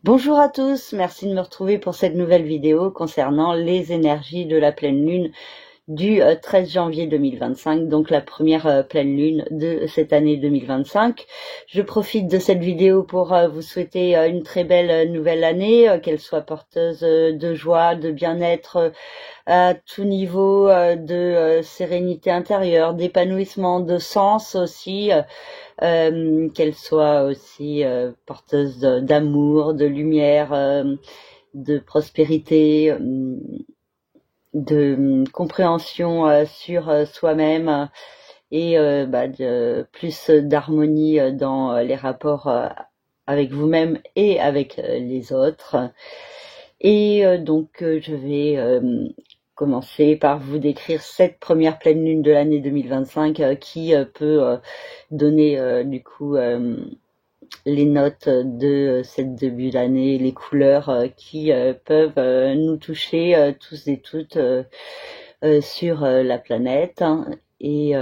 Bonjour à tous, merci de me retrouver pour cette nouvelle vidéo concernant les énergies de la pleine lune du 13 janvier 2025, donc la première pleine lune de cette année 2025. Je profite de cette vidéo pour vous souhaiter une très belle nouvelle année, qu'elle soit porteuse de joie, de bien-être à tout niveau, de sérénité intérieure, d'épanouissement, de sens aussi, qu'elle soit aussi porteuse d'amour, de lumière, de prospérité, de compréhension sur soi-même et de plus d'harmonie dans les rapports avec vous-même et avec les autres. Et donc je vais commencer par vous décrire cette première pleine lune de l'année 2025 qui peut donner du coup les notes de cette début d'année, les couleurs qui peuvent nous toucher tous et toutes sur la planète. Et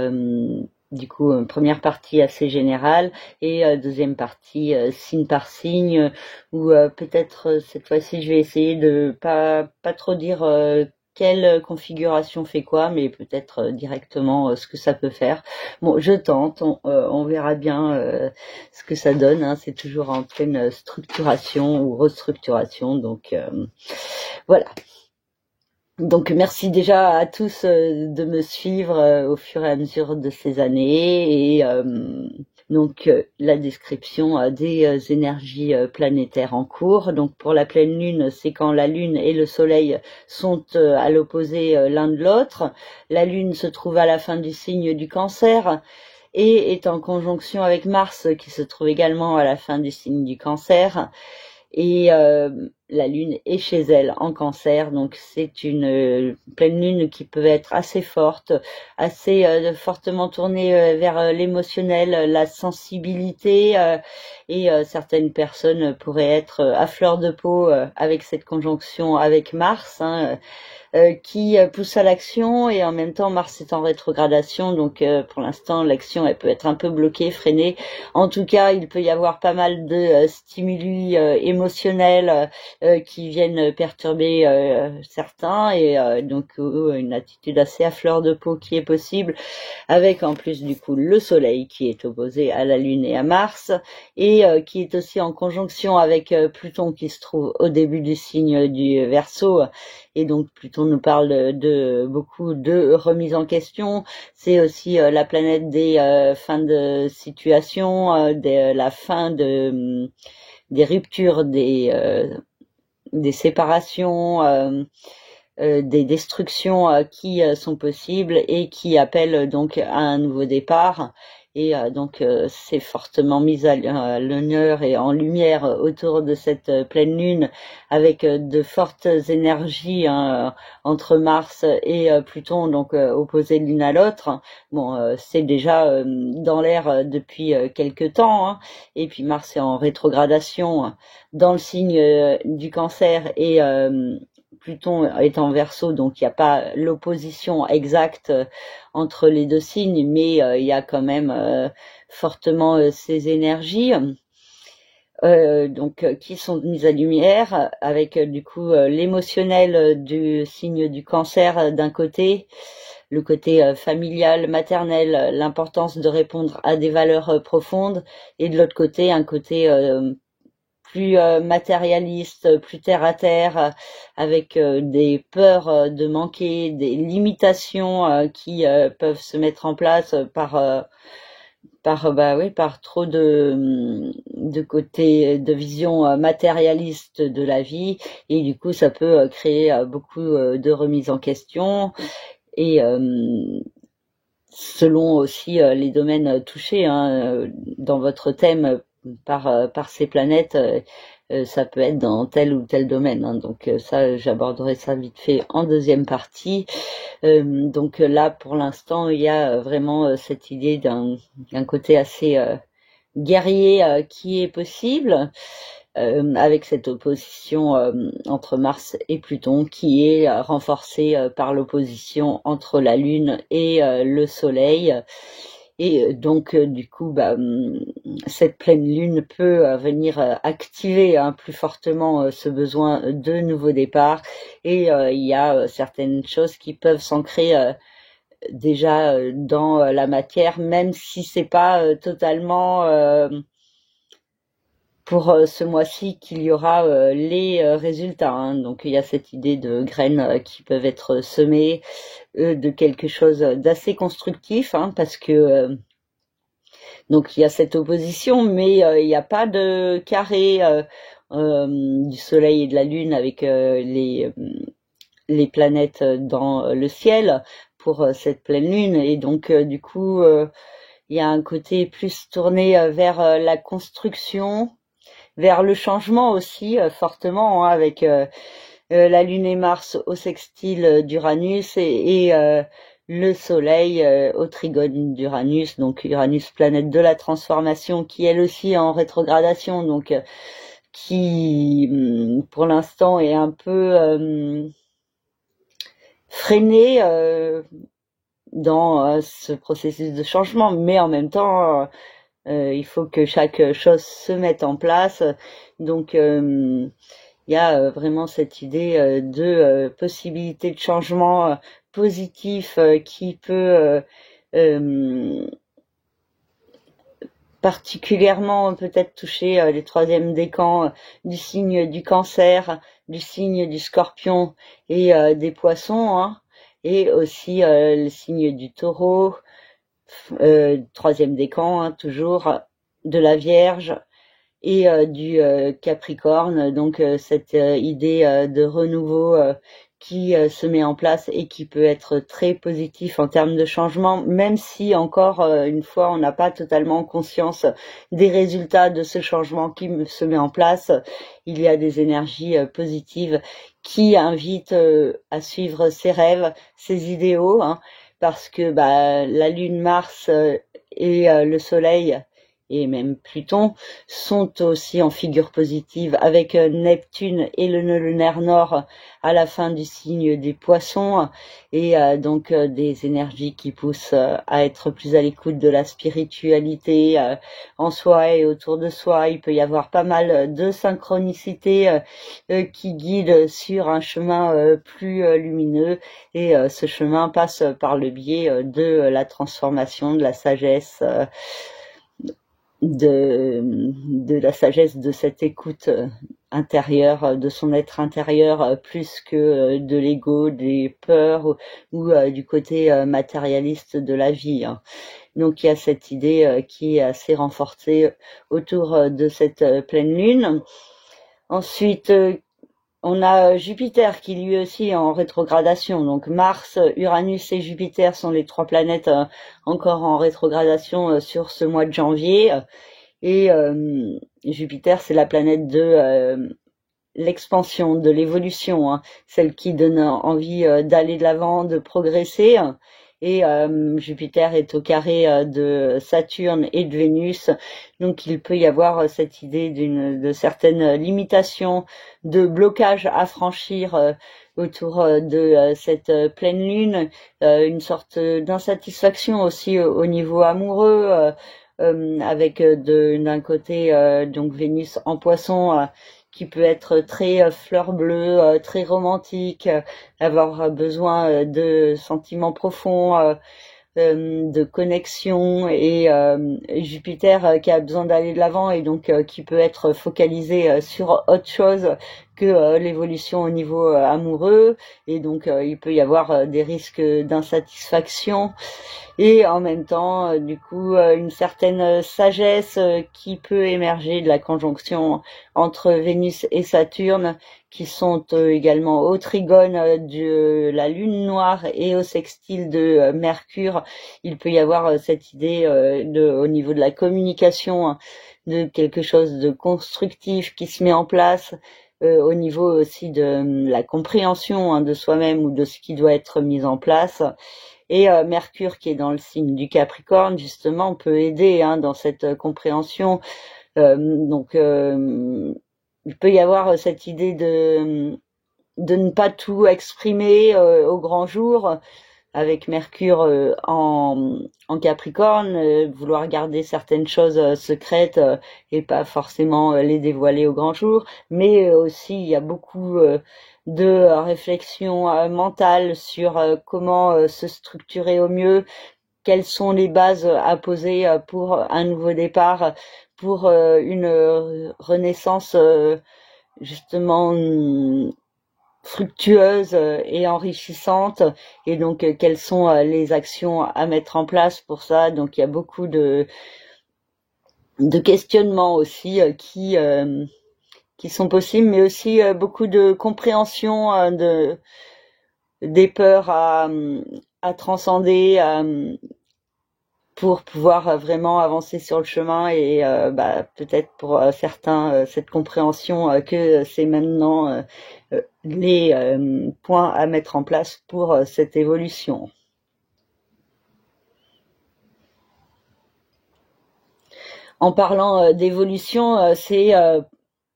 du coup, première partie assez générale et deuxième partie signe par signe, où peut-être cette fois-ci je vais essayer de pas trop dire quelle configuration fait quoi, mais peut-être directement ce que ça peut faire. Bon, je tente, on verra bien ce que ça donne, hein. C'est toujours en pleine structuration ou restructuration, donc voilà. Donc merci déjà à tous de me suivre au fur et à mesure de ces années et donc la description des énergies planétaires en cours. Donc pour la pleine lune, c'est quand la lune et le soleil sont à l'opposé l'un de l'autre. La lune se trouve à la fin du signe du Cancer et est en conjonction avec Mars qui se trouve également à la fin du signe du Cancer. Et la lune est chez elle en Cancer, donc c'est une pleine lune qui peut être assez forte, assez fortement tournée vers l'émotionnel, la sensibilité, et certaines personnes pourraient être à fleur de peau avec cette conjonction avec Mars, hein, qui pousse à l'action, et en même temps Mars est en rétrogradation, donc pour l'instant l'action elle peut être un peu bloquée, freinée. En tout cas, il peut y avoir pas mal de stimuli émotionnels qui viennent perturber certains, et donc une attitude assez à fleur de peau qui est possible, avec en plus du coup le soleil qui est opposé à la lune et à Mars, et qui est aussi en conjonction avec Pluton qui se trouve au début du signe du Verseau. Et donc Pluton nous parle de beaucoup de remise en question. C'est aussi la planète des fins de situation, la fin des ruptures, des séparations, des destructions qui sont possibles et qui appellent donc à un nouveau départ. Et donc c'est fortement mis à l'honneur et en lumière autour de cette pleine lune, avec de fortes énergies entre Mars et Pluton, donc opposés l'une à l'autre. Bon, c'est déjà dans l'air depuis quelque temps, hein. Et puis Mars est en rétrogradation dans le signe du Cancer, et Pluton est en Verseau, donc il n'y a pas l'opposition exacte entre les deux signes, mais il y a quand même fortement ces énergies qui sont mises à lumière, avec du coup l'émotionnel du signe du Cancer d'un côté, le côté familial, maternel, l'importance de répondre à des valeurs profondes, et de l'autre côté un côté plus matérialiste, plus terre à terre, avec des peurs de manquer, des limitations qui peuvent se mettre en place par trop de côté de vision matérialiste de la vie, et du coup ça peut créer beaucoup de remises en question, et selon aussi les domaines touchés, hein, dans votre thème par ces planètes, ça peut être dans tel ou tel domaine, hein. Donc ça, j'aborderai ça vite fait en deuxième partie. Donc là, pour l'instant, il y a vraiment cette idée d'un côté assez guerrier qui est possible, avec cette opposition entre Mars et Pluton, qui est renforcée par l'opposition entre la Lune et le Soleil. Et donc du coup, cette pleine lune peut venir activer plus fortement ce besoin de nouveau départ. Et il y a certaines choses qui peuvent s'ancrer déjà dans la matière, même si c'est pas totalement pour ce mois-ci qu'il y aura les résultats, hein. Donc il y a cette idée de graines qui peuvent être semées, de quelque chose d'assez constructif, hein, parce que donc il y a cette opposition, mais il n'y a pas de carré du Soleil et de la Lune avec les planètes dans le ciel pour cette pleine lune. Et donc du coup, il y a un côté plus tourné vers la construction, vers le changement aussi fortement, hein, avec la Lune et Mars au sextile d'Uranus et le Soleil au trigone d'Uranus, donc Uranus, planète de la transformation, qui elle aussi est en rétrogradation, donc qui pour l'instant est un peu freinée dans ce processus de changement, mais en même temps il faut que chaque chose se mette en place. Donc il y a vraiment cette idée de possibilité de changement positif qui peut particulièrement peut-être toucher les troisièmes décans du signe du Cancer, du signe du Scorpion et des Poissons, hein, et aussi le signe du Taureau, troisième décan, hein, toujours, de la Vierge et du Capricorne. Donc cette idée de renouveau qui se met en place et qui peut être très positif en termes de changement, même si encore une fois on n'a pas totalement conscience des résultats de ce changement qui se met en place. Il y a des énergies positives qui invitent à suivre ses rêves, ses idéaux, hein, parce que la Lune, Mars et le Soleil et même Pluton sont aussi en figure positive avec Neptune et le nœud lunaire nord à la fin du signe des Poissons, et donc des énergies qui poussent à être plus à l'écoute de la spiritualité en soi et autour de soi. Il peut y avoir pas mal de synchronicité qui guident sur un chemin plus lumineux, et ce chemin passe par le biais de la transformation, de la sagesse, de la sagesse, de cette écoute intérieure, de son être intérieur, plus que de l'ego, des peurs ou du côté matérialiste de la vie, hein. Donc il y a cette idée qui est assez renforcée autour de cette pleine lune. Ensuite, on a Jupiter qui lui aussi est en rétrogradation. Donc Mars, Uranus et Jupiter sont les trois planètes encore en rétrogradation sur ce mois de janvier. Et Jupiter, c'est la planète de l'expansion, de l'évolution, hein, celle qui donne envie d'aller de l'avant, de progresser. Et Jupiter est au carré de Saturne et de Vénus, donc il peut y avoir cette idée de certaines limitations, de blocages à franchir autour de cette pleine lune, une sorte d'insatisfaction aussi au niveau amoureux, avec d'un côté donc Vénus en Poisson, qui peut être très fleur bleue, très romantique, avoir besoin de sentiments profonds, de connexion, et Jupiter qui a besoin d'aller de l'avant et donc qui peut être focalisé sur autre chose que l'évolution au niveau amoureux, et donc il peut y avoir des risques d'insatisfaction, et en même temps du coup une certaine sagesse qui peut émerger de la conjonction entre Vénus et Saturne, qui sont également au trigone de la Lune noire et au sextile de Mercure. Il peut y avoir cette idée au niveau de la communication, hein, de quelque chose de constructif qui se met en place, au niveau aussi de la compréhension, hein, de soi-même ou de ce qui doit être mis en place. Et Mercure, qui est dans le signe du Capricorne, justement, peut aider, hein, dans cette compréhension. Donc il peut y avoir cette idée de ne pas tout exprimer au grand jour, avec Mercure en Capricorne, vouloir garder certaines choses secrètes et pas forcément les dévoiler au grand jour, mais aussi il y a beaucoup de réflexion mentale sur comment se structurer au mieux, quelles sont les bases à poser pour un nouveau départ, pour une renaissance justement fructueuse et enrichissante, et donc quelles sont les actions à mettre en place pour ça. Donc il y a beaucoup de questionnements aussi qui sont possibles, mais aussi beaucoup de compréhension des peurs à transcender, pour pouvoir vraiment avancer sur le chemin, et peut-être pour certains cette compréhension que c'est maintenant les points à mettre en place pour cette évolution. En parlant d'évolution, c'est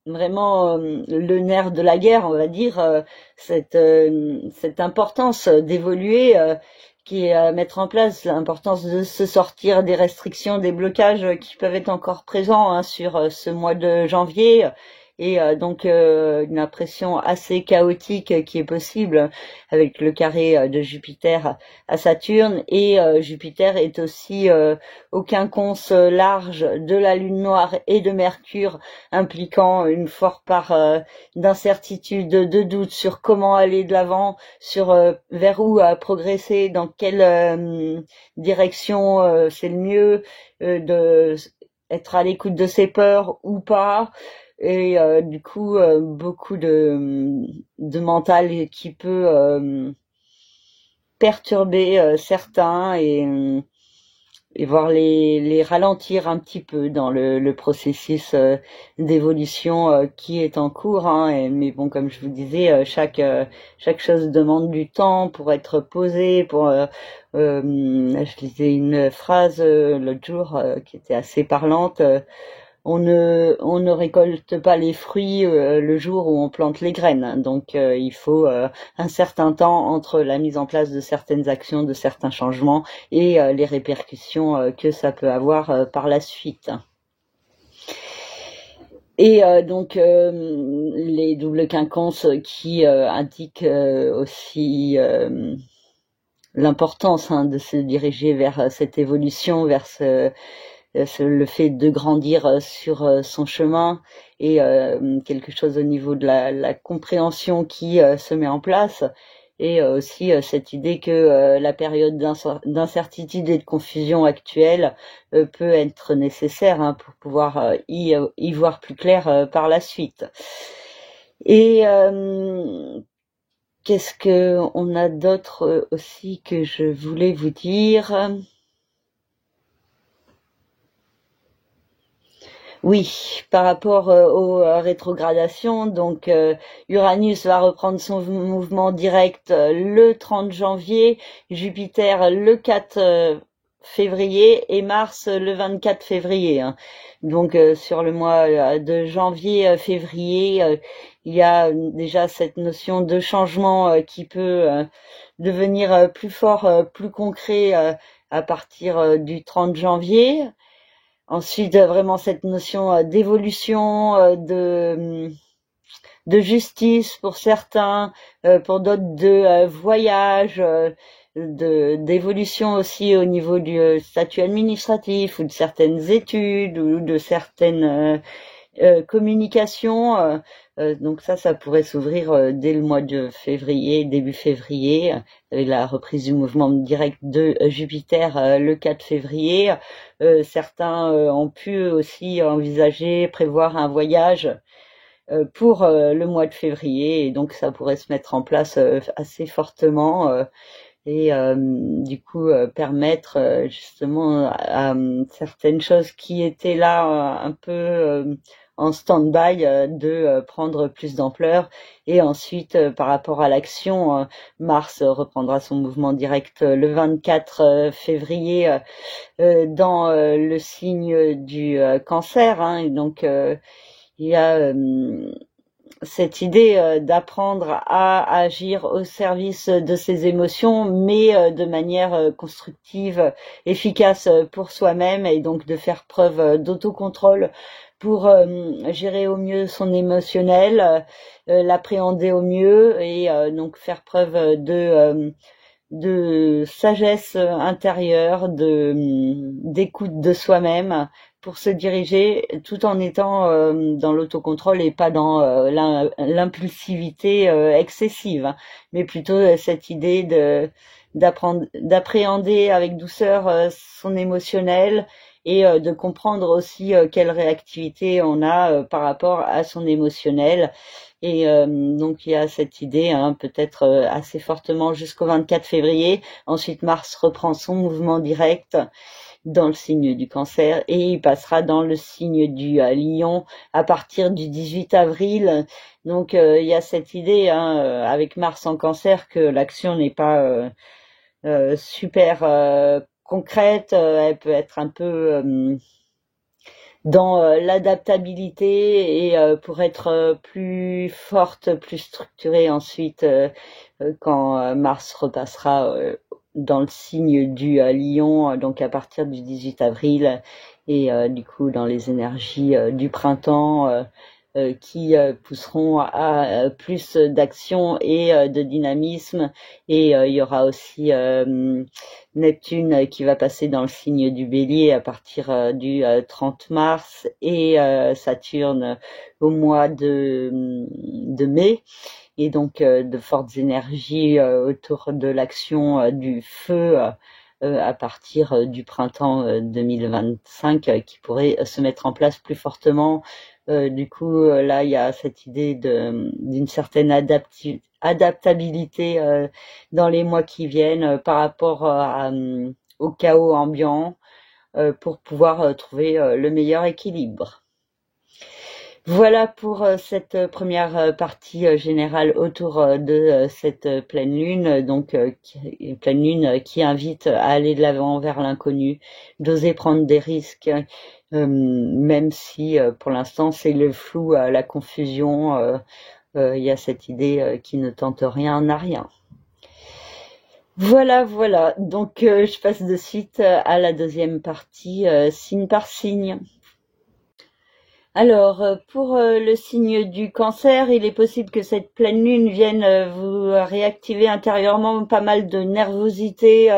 vraiment le nerf de la guerre, on va dire, cette importance d'évoluer, qui est à mettre en place, l'importance de se sortir des restrictions, des blocages qui peuvent être encore présents sur ce mois de janvier, et donc une impression assez chaotique qui est possible avec le carré de Jupiter à Saturne, et Jupiter est aussi au quinconce large de la Lune noire et de Mercure, impliquant une forte part d'incertitude, de doute sur comment aller de l'avant, sur vers où progresser, dans quelle direction c'est le mieux, de être à l'écoute de ses peurs ou pas, et du coup beaucoup de mental qui peut perturber certains, et voir les ralentir un petit peu dans le processus d'évolution qui est en cours, mais bon, comme je vous disais, chaque chose demande du temps pour être posée, pour je lisais une phrase l'autre jour qui était assez parlante. On ne récolte pas les fruits le jour où on plante les graines. Donc il faut un certain temps entre la mise en place de certaines actions, de certains changements, et les répercussions que ça peut avoir par la suite. Et donc les doubles quinconces qui indiquent aussi l'importance de se diriger vers cette évolution, vers le fait de grandir sur son chemin, et quelque chose au niveau de la compréhension qui se met en place, et aussi cette idée que la période d'incertitude et de confusion actuelle peut être nécessaire pour pouvoir y voir plus clair par la suite. Et qu'est-ce que on a d'autre aussi que je voulais vous dire? Oui, par rapport aux rétrogradations, donc Uranus va reprendre son mouvement direct le 30 janvier, Jupiter le 4 février et Mars le 24 février. Donc sur le mois de janvier-février, il y a déjà cette notion de changement qui peut devenir plus fort, plus concret à partir du 30 janvier. Ensuite, vraiment cette notion d'évolution, de justice pour certains, pour d'autres de voyage, d'évolution aussi au niveau du statut administratif, ou de certaines études, ou de certaines communications. Donc ça pourrait s'ouvrir dès le mois de février, début février, avec la reprise du mouvement direct de Jupiter le 4 février. Certains ont pu aussi envisager, prévoir un voyage pour le mois de février, et donc ça pourrait se mettre en place assez fortement, et du coup permettre justement à certaines choses qui étaient là un peu en stand-by de prendre plus d'ampleur. Et ensuite, par rapport à l'action, Mars reprendra son mouvement direct le 24 février dans le signe du Cancer, et donc il y a cette idée d'apprendre à agir au service de ses émotions, mais de manière constructive, efficace pour soi-même, et donc de faire preuve d'autocontrôle pour gérer au mieux son émotionnel, l'appréhender au mieux, et donc faire preuve de sagesse intérieure, d'écoute de soi-même, pour se diriger tout en étant dans l'autocontrôle et pas dans l'impulsivité excessive, hein, mais plutôt cette idée d'appréhender avec douceur son émotionnel, et de comprendre aussi quelle réactivité on a par rapport à son émotionnel. Et donc il y a cette idée, hein, peut-être assez fortement jusqu'au 24 février. Ensuite, Mars reprend son mouvement direct dans le signe du Cancer, et il passera dans le signe du Lion à partir du 18 avril. Donc il y a cette idée, hein, avec Mars en Cancer, que l'action n'est pas super concrète. Elle peut être un peu dans l'adaptabilité, et pour être plus forte, plus structurée ensuite, quand Mars repassera dans le signe du Lion, donc à partir du 18 avril, et du coup dans les énergies du printemps qui pousseront à plus d'action et de dynamisme. Et il y aura aussi Neptune qui va passer dans le signe du Bélier à partir du 30 mars, et Saturne au mois de mai. Et donc de fortes énergies autour de l'action du feu à partir du printemps 2025 qui pourrait se mettre en place plus fortement. Du coup, là, il y a cette idée d'une certaine adaptabilité dans les mois qui viennent par rapport au chaos ambiant, pour pouvoir trouver le meilleur équilibre. Voilà pour cette première partie générale autour de cette pleine lune, donc pleine lune qui invite à aller de l'avant vers l'inconnu, d'oser prendre des risques, même si pour l'instant c'est le flou, la confusion. Il y a cette idée qui ne tente rien n'a rien. Voilà, donc je passe de suite à la deuxième partie, signe par signe. Alors, pour le signe du Cancer, il est possible que cette pleine lune vienne vous réactiver intérieurement pas mal de nervosité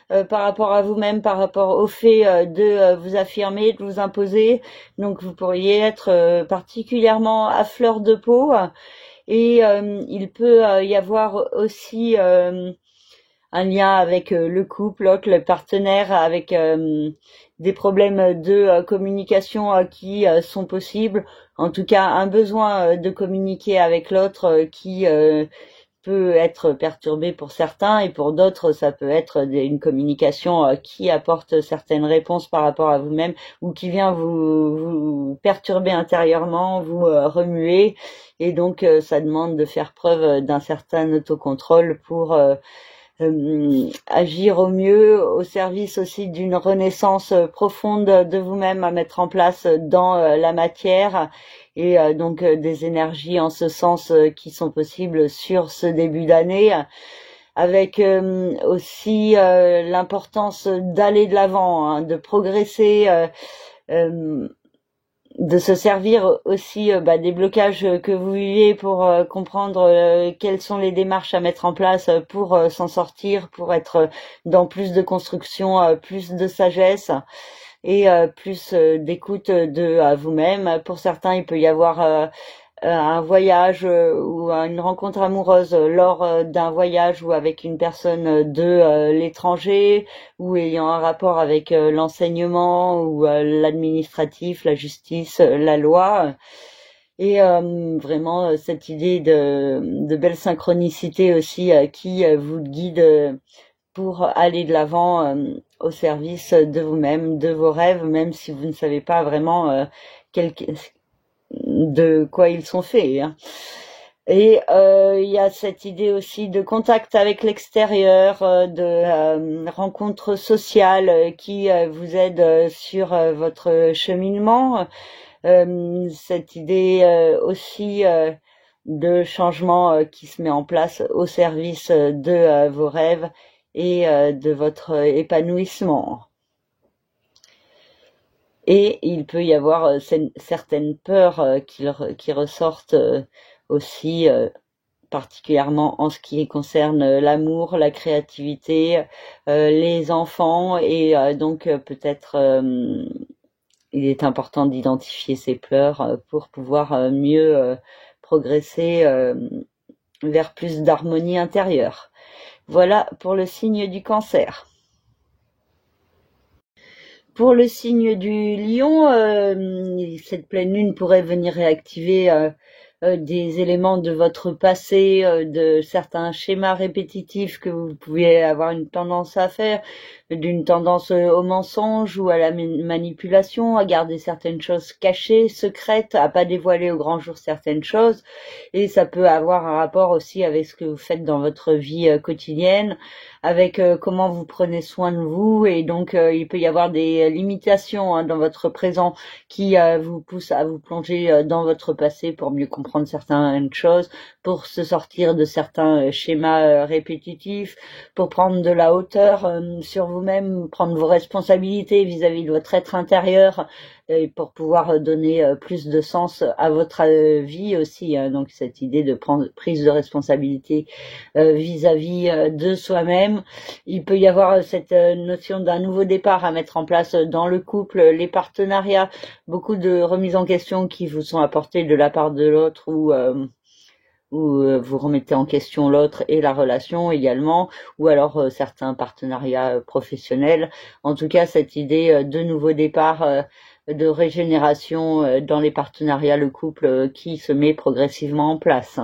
par rapport à vous-même, par rapport au fait de vous affirmer, de vous imposer. Donc, vous pourriez être particulièrement à fleur de peau. Et il peut y avoir aussi un lien avec le couple, le partenaire, avec des problèmes de communication qui sont possibles. En tout cas, un besoin de communiquer avec l'autre qui peut être perturbé pour certains, et pour d'autres, ça peut être une communication qui apporte certaines réponses par rapport à vous-même, ou qui vient vous perturber intérieurement, vous remuer. Et donc, ça demande de faire preuve d'un certain autocontrôle pour agir au mieux, au service aussi d'une renaissance profonde de vous-même à mettre en place dans la matière, et donc des énergies en ce sens qui sont possibles sur ce début d'année, avec aussi l'importance d'aller de l'avant, hein, de progresser, de se servir aussi des blocages que vous vivez pour comprendre quelles sont les démarches à mettre en place pour s'en sortir, pour être dans plus de construction, plus de sagesse, et plus d'écoute de vous-même. Pour certains, il peut y avoir un voyage ou une rencontre amoureuse lors d'un voyage, ou avec une personne de l'étranger, ou ayant un rapport avec l'enseignement ou l'administratif, la justice, la loi. Et vraiment cette idée de belle synchronicité aussi qui vous guide pour aller de l'avant au service de vous-même, de vos rêves, même si vous ne savez pas vraiment de quoi ils sont faits, hein. Et il y a cette idée aussi de contact avec l'extérieur, de rencontres sociales qui vous aident sur votre cheminement. Cette idée aussi de changement qui se met en place au service de vos rêves et de votre épanouissement. Et il peut y avoir certaines peurs qui ressortent aussi, particulièrement en ce qui concerne l'amour, la créativité, les enfants, et donc peut-être il est important d'identifier ces peurs pour pouvoir mieux progresser vers plus d'harmonie intérieure. Voilà pour le signe du Cancer. Pour le signe du Lion, cette pleine lune pourrait venir réactiver des éléments de votre passé, de certains schémas répétitifs que vous pouvez avoir une tendance à faire, d'une tendance au mensonge ou à la manipulation, à garder certaines choses cachées, secrètes, à pas dévoiler au grand jour certaines choses. Et ça peut avoir un rapport aussi avec ce que vous faites dans votre vie quotidienne, avec comment vous prenez soin de vous, et donc il peut y avoir des limitations dans votre présent qui vous poussent à vous plonger dans votre passé pour mieux comprendre certaines choses, pour se sortir de certains schémas répétitifs, pour prendre de la hauteur sur vous-même, prendre vos responsabilités vis-à-vis de votre être intérieur, et pour pouvoir donner plus de sens à votre vie aussi. Donc cette idée de prise de responsabilité vis-à-vis de soi-même. Il peut y avoir cette notion d'un nouveau départ à mettre en place dans le couple, les partenariats, beaucoup de remises en question qui vous sont apportées de la part de l'autre, ou vous remettez en question l'autre et la relation également, ou alors certains partenariats professionnels. En tout cas, cette idée de nouveau départ, de régénération dans les partenariats, le couple qui se met progressivement en place.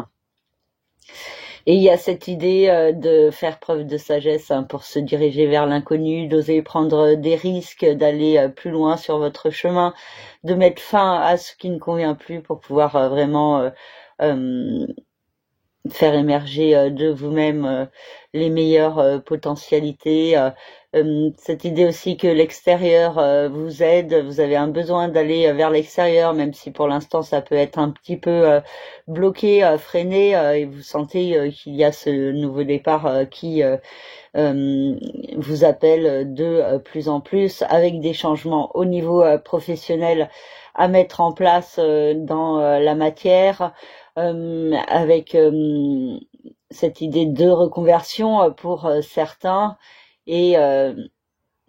Et il y a cette idée de faire preuve de sagesse pour se diriger vers l'inconnu, d'oser prendre des risques, d'aller plus loin sur votre chemin, de mettre fin à ce qui ne convient plus pour pouvoir vraiment faire émerger de vous-même les meilleures potentialités. Cette idée aussi que l'extérieur vous aide, vous avez un besoin d'aller vers l'extérieur, même si pour l'instant ça peut être un petit peu bloqué, freiné, et vous sentez qu'il y a ce nouveau départ qui vous appelle de plus en plus, avec des changements au niveau professionnel à mettre en place dans la matière, avec cette idée de reconversion pour certains, et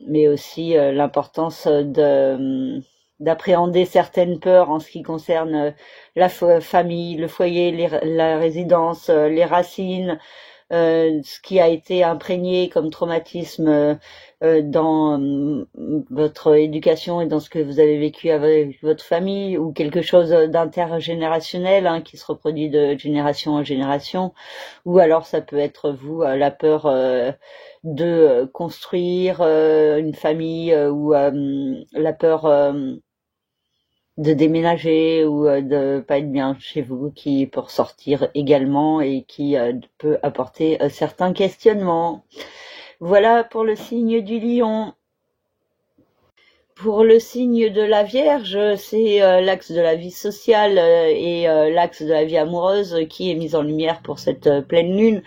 mais aussi l'importance d'appréhender certaines peurs en ce qui concerne la famille, le foyer, la résidence, les racines, ce qui a été imprégné comme traumatisme dans votre éducation et dans ce que vous avez vécu avec votre famille, ou quelque chose d'intergénérationnel qui se reproduit de génération en génération, ou alors ça peut être vous, la peur de construire une famille, ou la peur de déménager, ou de pas être bien chez vous, qui peut ressortir également et qui peut apporter certains questionnements. Voilà pour le signe du Lion. Pour le signe de la Vierge, c'est l'axe de la vie sociale et l'axe de la vie amoureuse qui est mis en lumière pour cette pleine lune,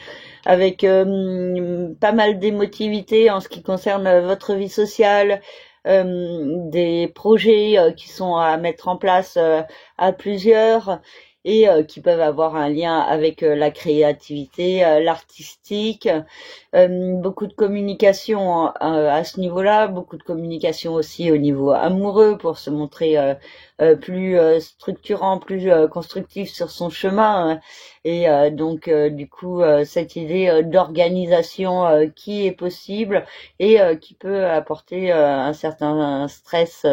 avec pas mal d'émotivité en ce qui concerne votre vie sociale, des projets qui sont à mettre en place à plusieurs, et qui peuvent avoir un lien avec la créativité, l'artistique, beaucoup de communication à ce niveau-là, beaucoup de communication aussi au niveau amoureux pour se montrer plus structurant, plus constructif sur son chemin, et donc du coup cette idée d'organisation qui est possible et qui peut apporter un certain stress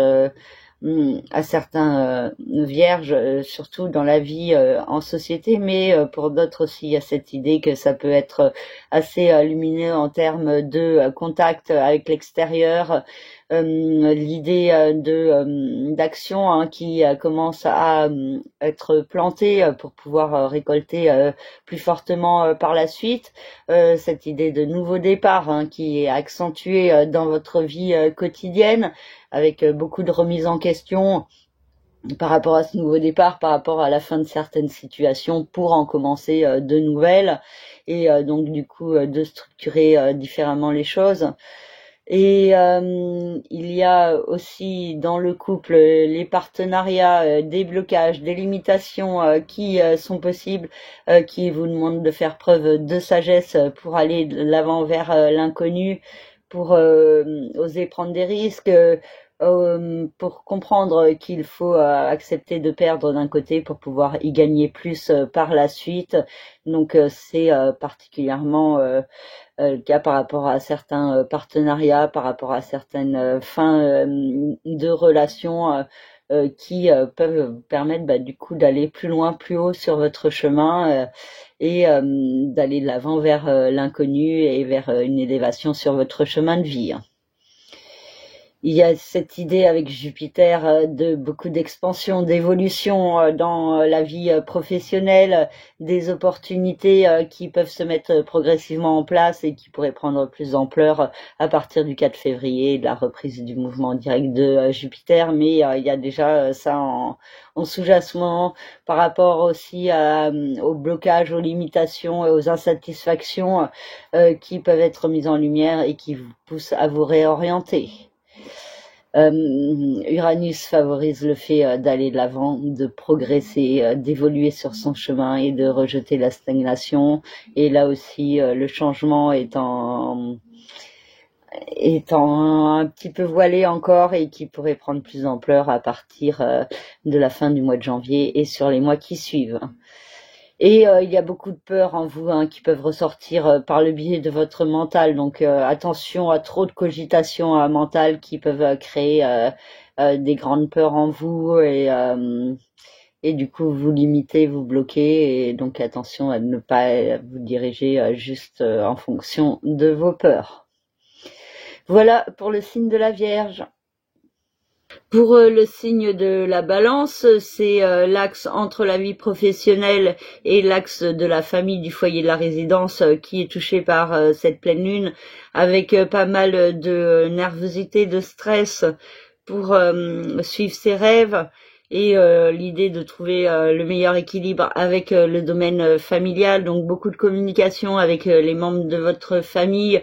à certains vierges, surtout dans la vie en société, mais pour d'autres aussi il y a cette idée que ça peut être assez lumineux en termes de contact avec l'extérieur, l'idée d'action qui commence à être plantée pour pouvoir récolter plus fortement par la suite, cette idée de nouveau départ qui est accentuée dans votre vie quotidienne, avec beaucoup de remises en question, par rapport à ce nouveau départ, par rapport à la fin de certaines situations pour en commencer de nouvelles et donc du coup de structurer différemment les choses. Et il y a aussi dans le couple les partenariats, des blocages, des limitations qui sont possibles, qui vous demandent de faire preuve de sagesse pour aller de l'avant vers l'inconnu, pour oser prendre des risques, pour comprendre qu'il faut accepter de perdre d'un côté pour pouvoir y gagner plus par la suite. Donc c'est particulièrement le cas par rapport à certains partenariats, par rapport à certaines fins de relations qui peuvent permettre du coup d'aller plus loin, plus haut sur votre chemin et d'aller de l'avant vers l'inconnu et vers une élévation sur votre chemin de vie. Il y a cette idée avec Jupiter de beaucoup d'expansion, d'évolution dans la vie professionnelle, des opportunités qui peuvent se mettre progressivement en place et qui pourraient prendre plus d'ampleur à partir du 4 février, de la reprise du mouvement direct de Jupiter. Mais il y a déjà ça en sous-jacent par rapport aussi aux blocages, aux limitations et aux insatisfactions qui peuvent être mises en lumière et qui vous poussent à vous réorienter. Uranus favorise le fait d'aller de l'avant, de progresser, d'évoluer sur son chemin et de rejeter la stagnation. Et là aussi, le changement étant un petit peu voilé encore et qui pourrait prendre plus d'ampleur à partir de la fin du mois de janvier et sur les mois qui suivent. Et il y a beaucoup de peurs en vous qui peuvent ressortir par le biais de votre mental. Donc attention à trop de cogitations mentales qui peuvent créer des grandes peurs en vous et du coup vous limiter, vous bloquer. Et donc attention à ne pas vous diriger juste en fonction de vos peurs. Voilà pour le signe de la Vierge. Pour le signe de la Balance, c'est l'axe entre la vie professionnelle et l'axe de la famille, du foyer, de la résidence qui est touché par cette pleine lune, avec pas mal de nervosité, de stress pour suivre ses rêves et l'idée de trouver le meilleur équilibre avec le domaine familial, donc beaucoup de communication avec les membres de votre famille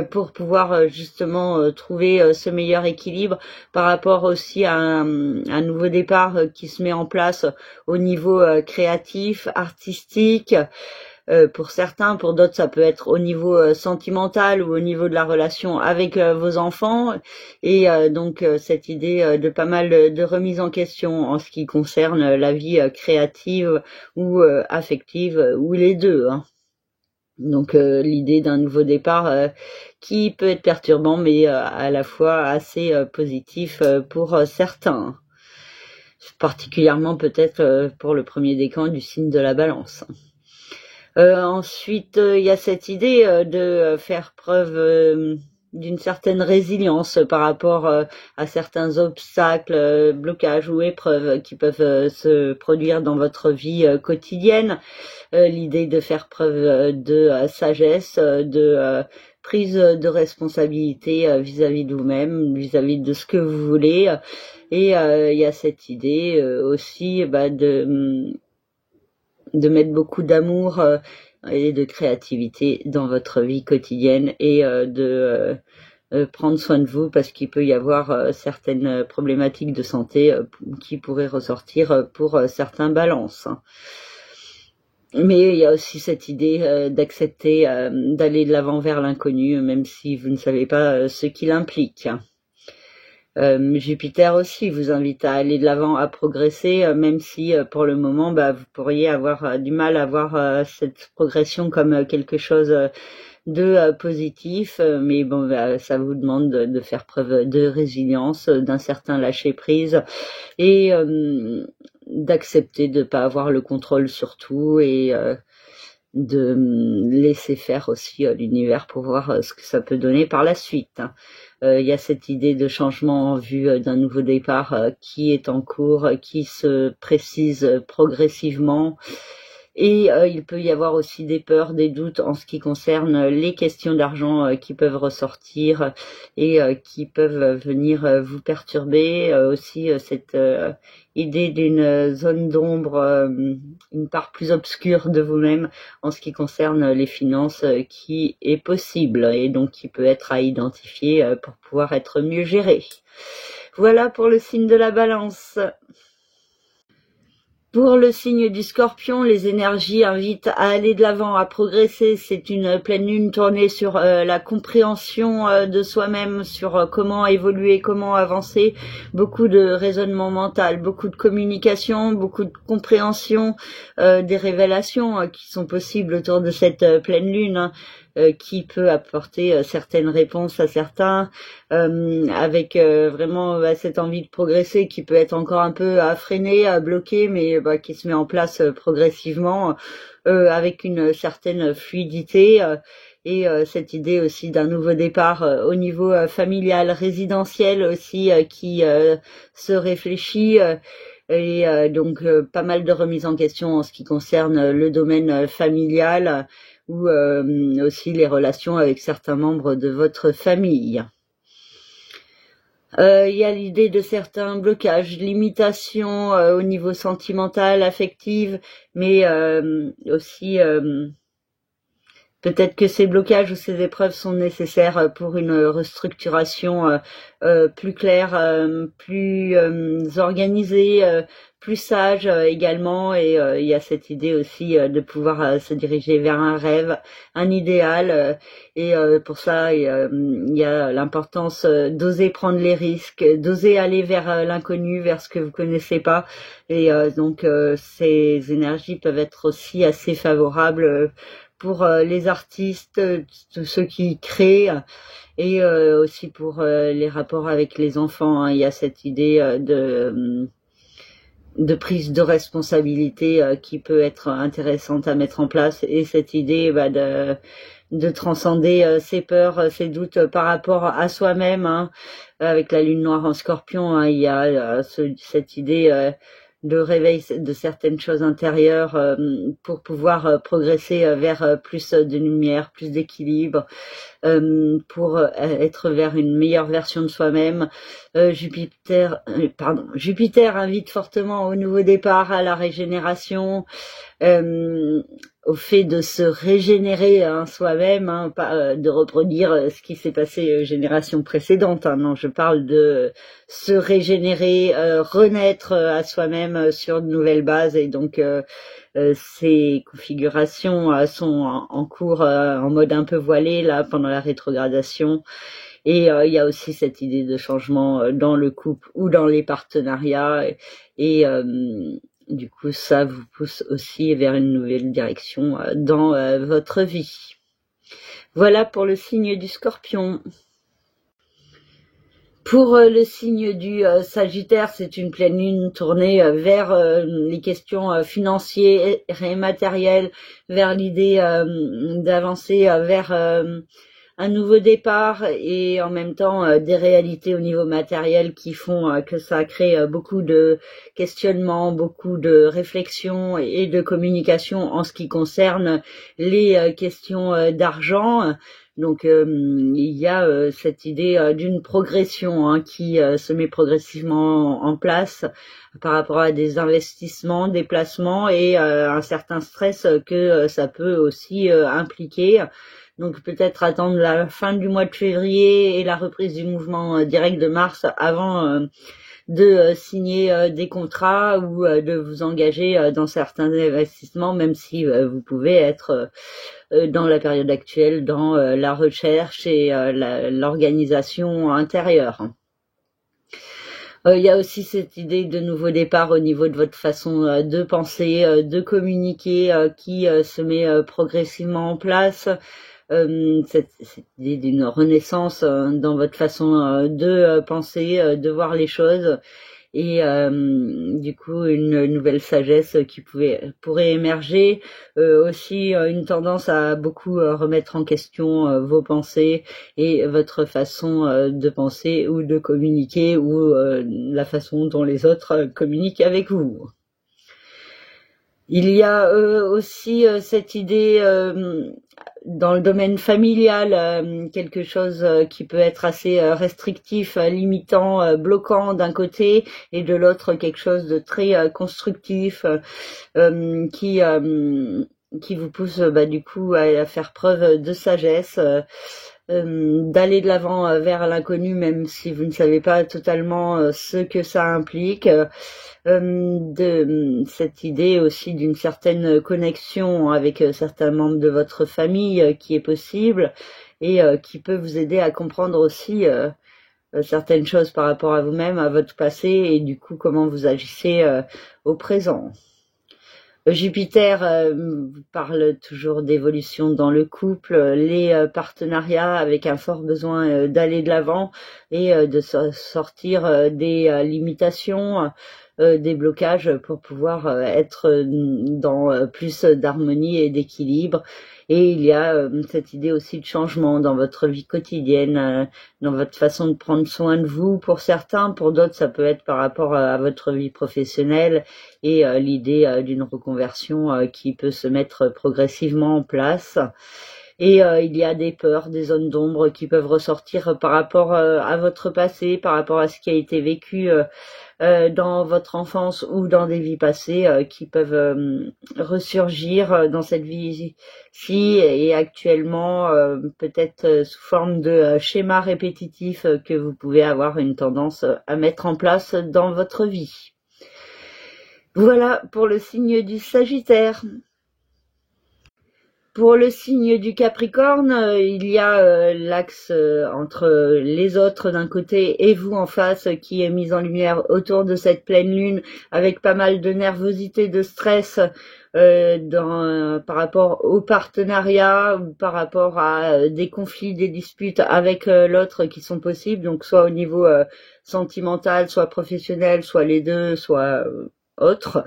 pour pouvoir justement trouver ce meilleur équilibre par rapport aussi à un nouveau départ qui se met en place au niveau créatif, artistique. Pour certains, pour d'autres, ça peut être au niveau sentimental ou au niveau de la relation avec vos enfants. Et donc, cette idée de pas mal de remise en question en ce qui concerne la vie créative ou affective, ou les deux. Donc, l'idée d'un nouveau départ qui peut être perturbant, mais à la fois assez positif pour certains. Particulièrement peut-être pour le premier décan du signe de la Balance. Ensuite, il y a cette idée de faire preuve d'une certaine résilience par rapport à certains obstacles, blocages ou épreuves qui peuvent se produire dans votre vie quotidienne. L'idée de faire preuve de sagesse, de prise de responsabilité vis-à-vis de vous-même, vis-à-vis de ce que vous voulez. Et il y a cette idée aussi de mettre beaucoup d'amour et de créativité dans votre vie quotidienne et de prendre soin de vous parce qu'il peut y avoir certaines problématiques de santé qui pourraient ressortir pour certains balances. Mais il y a aussi cette idée d'accepter d'aller de l'avant vers l'inconnu, même si vous ne savez pas ce qu'il implique. Jupiter aussi vous invite à aller de l'avant, à progresser, même si pour le moment vous pourriez avoir du mal à voir cette progression comme quelque chose de positif, mais bon, ça vous demande de faire preuve de résilience, d'un certain lâcher prise et d'accepter de ne pas avoir le contrôle sur tout et de laisser faire aussi l'univers pour voir ce que ça peut donner par la suite. Il y a cette idée de changement en vue d'un nouveau départ qui est en cours, qui se précise progressivement Et il peut y avoir aussi des peurs, des doutes en ce qui concerne les questions d'argent qui peuvent ressortir et qui peuvent venir vous perturber. Aussi cette idée d'une zone d'ombre, une part plus obscure de vous-même en ce qui concerne les finances qui est possible et donc qui peut être à identifier pour pouvoir être mieux géré. Voilà pour le signe de la Balance. Pour le signe du Scorpion, les énergies invitent à aller de l'avant, à progresser. C'est une pleine lune tournée sur la compréhension de soi-même, sur comment évoluer, comment avancer. Beaucoup de raisonnement mental, beaucoup de communication, beaucoup de compréhension, des révélations qui sont possibles autour de cette pleine lune. Qui peut apporter certaines réponses à certains, avec vraiment cette envie de progresser qui peut être encore un peu à freiner, à bloquer, mais qui se met en place progressivement avec une certaine fluidité. Et cette idée aussi d'un nouveau départ au niveau familial, résidentiel aussi, qui se réfléchit. Et donc pas mal de remises en question en ce qui concerne le domaine familial ou aussi les relations avec certains membres de votre famille. Il y a l'idée de certains blocages, limitations au niveau sentimental, affectif, mais aussi peut-être que ces blocages ou ces épreuves sont nécessaires pour une restructuration plus claire, plus organisée, plus sage également. Et il y a cette idée aussi de pouvoir se diriger vers un rêve, un idéal. Et pour ça, il y a l'importance d'oser prendre les risques, d'oser aller vers l'inconnu, vers ce que vous connaissez pas. Et donc ces énergies peuvent être aussi assez favorables pour les artistes, tous ceux qui créent, et aussi pour les rapports avec les enfants. Il y a cette idée de prise de responsabilité qui peut être intéressante à mettre en place, et cette idée de transcender ses peurs, ses doutes par rapport à soi-même. Avec la lune noire en Scorpion, il y a cette idée de réveil de certaines choses intérieures pour pouvoir progresser vers plus de lumière, plus d'équilibre, pour être vers une meilleure version de soi-même. Jupiter invite fortement au nouveau départ, à la régénération, au fait de se régénérer soi-même, pas de reproduire ce qui s'est passé génération précédente. Non, je parle de se régénérer, renaître à soi-même sur de nouvelles bases. Et donc ces configurations sont en cours en mode un peu voilé là pendant la rétrogradation. Et il y a aussi cette idée de changement dans le couple ou dans les partenariats, et du coup ça vous pousse aussi vers une nouvelle direction dans votre vie. Voilà pour le signe du Scorpion. Pour le signe du Sagittaire, c'est une pleine lune tournée vers les questions financières et matérielles, vers l'idée d'avancer vers un nouveau départ, et en même temps des réalités au niveau matériel qui font que ça crée beaucoup de questionnements, beaucoup de réflexions et de communication en ce qui concerne les questions d'argent. Donc il y a cette idée d'une progression qui se met progressivement en place par rapport à des investissements, des placements, et un certain stress que ça peut aussi impliquer. Donc peut-être attendre la fin du mois de février et la reprise du mouvement direct de mars avant de signer des contrats ou de vous engager dans certains investissements, même si vous pouvez être dans la période actuelle dans la recherche et l'organisation intérieure. Il y a aussi cette idée de nouveau départ au niveau de votre façon de penser, de communiquer, qui se met progressivement en place. Cette idée d'une renaissance dans votre façon de penser, de voir les choses, et du coup une nouvelle sagesse qui pourrait émerger. Aussi une tendance à beaucoup remettre en question vos pensées et votre façon de penser ou de communiquer, ou la façon dont les autres communiquent avec vous. Il y a aussi cette idée dans le domaine familial, quelque chose qui peut être assez restrictif, limitant, bloquant d'un côté, et de l'autre quelque chose de très constructif qui vous pousse du coup à faire preuve de sagesse, d'aller de l'avant vers l'inconnu, même si vous ne savez pas totalement ce que ça implique. De cette idée aussi d'une certaine connexion avec certains membres de votre famille qui est possible et qui peut vous aider à comprendre aussi certaines choses par rapport à vous-même, à votre passé et du coup comment vous agissez au présent. Jupiter parle toujours d'évolution dans le couple, les partenariats avec un fort besoin d'aller de l'avant et de sortir des limitations, des blocages pour pouvoir être dans plus d'harmonie et d'équilibre. Et il y a cette idée aussi de changement dans votre vie quotidienne, dans votre façon de prendre soin de vous pour certains, pour d'autres ça peut être par rapport à votre vie professionnelle et l'idée d'une reconversion qui peut se mettre progressivement en place. Et il y a des peurs, des zones d'ombre qui peuvent ressortir par rapport à votre passé, par rapport à ce qui a été vécu dans votre enfance ou dans des vies passées qui peuvent ressurgir dans cette vie-ci et actuellement peut-être sous forme de schémas répétitifs que vous pouvez avoir une tendance à mettre en place dans votre vie. Voilà pour le signe du Sagittaire. Pour le signe du Capricorne, il y a l'axe entre les autres d'un côté et vous en face qui est mis en lumière autour de cette pleine lune avec pas mal de nervosité, de stress par rapport au partenariat ou par rapport à des conflits, des disputes avec l'autre qui sont possibles, donc soit au niveau sentimental, soit professionnel, soit les deux, soit autres,